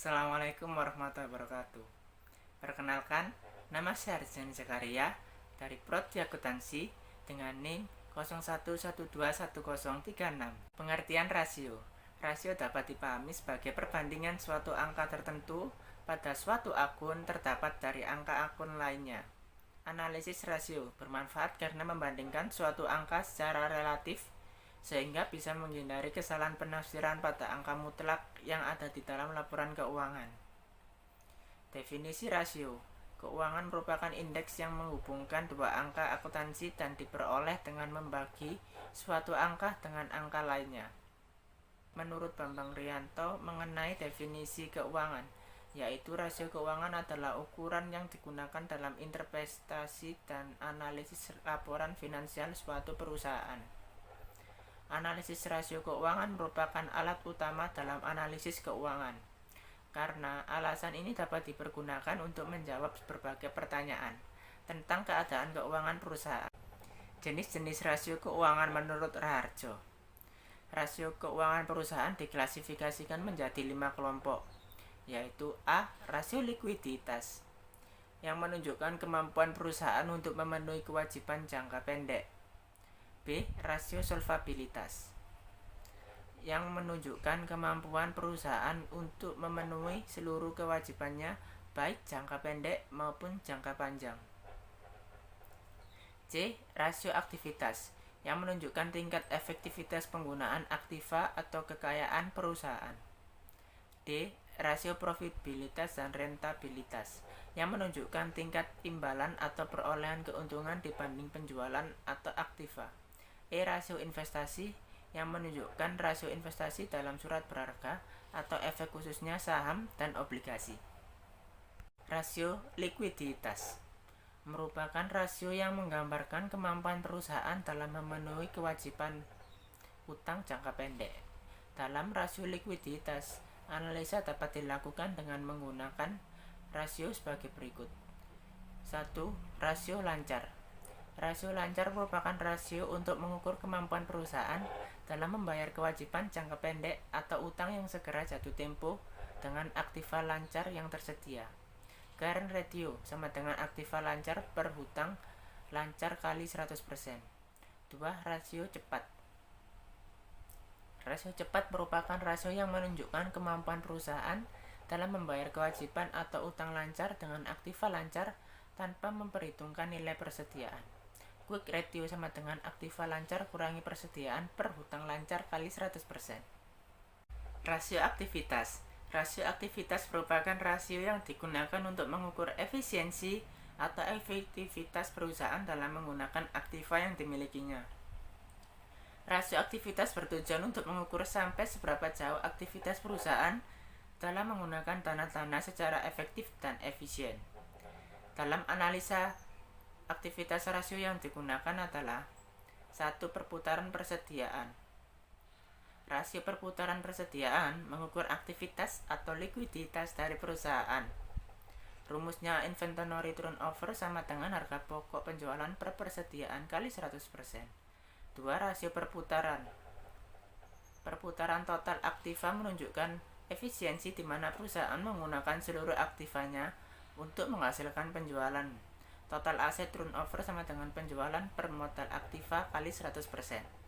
Assalamualaikum warahmatullahi wabarakatuh. Perkenalkan, nama saya Arjani Zakaria dari Prodi Akuntansi dengan NIM 01121036. Pengertian rasio. Rasio dapat dipahami sebagai perbandingan suatu angka tertentu pada suatu akun terdapat dari angka akun lainnya. Analisis rasio bermanfaat karena membandingkan suatu angka secara relatif sehingga bisa menghindari kesalahan penafsiran pada angka mutlak yang ada di dalam laporan keuangan. Definisi rasio. Keuangan merupakan indeks yang menghubungkan dua angka akuntansi dan diperoleh dengan membagi suatu angka dengan angka lainnya. Menurut Bambang Rianto mengenai definisi keuangan, yaitu rasio keuangan adalah ukuran yang digunakan dalam interpretasi dan analisis laporan finansial suatu perusahaan. Analisis rasio keuangan merupakan alat utama dalam analisis keuangan, karena alasan ini dapat dipergunakan untuk menjawab berbagai pertanyaan tentang keadaan keuangan perusahaan. Jenis-jenis rasio keuangan menurut Raharjo. Rasio keuangan perusahaan diklasifikasikan menjadi 5 kelompok, yaitu A. Rasio likuiditas, yang menunjukkan kemampuan perusahaan untuk memenuhi kewajiban jangka pendek. B. Rasio solvabilitas, yang menunjukkan kemampuan perusahaan untuk memenuhi seluruh kewajibannya baik jangka pendek maupun jangka panjang. C. Rasio aktivitas, yang menunjukkan tingkat efektivitas penggunaan aktiva atau kekayaan perusahaan. D. Rasio profitabilitas dan rentabilitas, yang menunjukkan tingkat imbalan atau perolehan keuntungan dibanding penjualan atau aktiva. E. Rasio investasi, yang menunjukkan rasio investasi dalam surat berharga atau efek khususnya saham dan obligasi. Rasio likuiditas merupakan rasio yang menggambarkan kemampuan perusahaan dalam memenuhi kewajiban utang jangka pendek. Dalam rasio likuiditas, analisa dapat dilakukan dengan menggunakan rasio sebagai berikut. 1. Rasio lancar. Rasio lancar merupakan rasio untuk mengukur kemampuan perusahaan dalam membayar kewajiban jangka pendek atau utang yang segera jatuh tempo dengan aktiva lancar yang tersedia. Current ratio sama dengan aktiva lancar per hutang lancar kali 100%. 2. Rasio cepat. Rasio cepat merupakan rasio yang menunjukkan kemampuan perusahaan dalam membayar kewajiban atau utang lancar dengan aktiva lancar tanpa memperhitungkan nilai persediaan. Quick ratio sama dengan aktiva lancar kurangi persediaan per hutang lancar kali 100%. Rasio aktivitas. Rasio aktivitas merupakan rasio yang digunakan untuk mengukur efisiensi atau efektivitas perusahaan dalam menggunakan aktiva yang dimilikinya. Rasio aktivitas bertujuan untuk mengukur sampai seberapa jauh aktivitas perusahaan dalam menggunakan dana secara efektif dan efisien. Dalam analisa aktivitas rasio yang digunakan adalah 1. Perputaran persediaan. Rasio perputaran persediaan mengukur aktivitas atau likuiditas dari perusahaan. Rumusnya inventory turnover sama dengan harga pokok penjualan per persediaan kali 100%. 2. Rasio perputaran. Perputaran total aktiva menunjukkan efisiensi di mana perusahaan menggunakan seluruh aktivanya untuk menghasilkan penjualan. Total aset turnover sama dengan penjualan per modal aktiva kali 100%.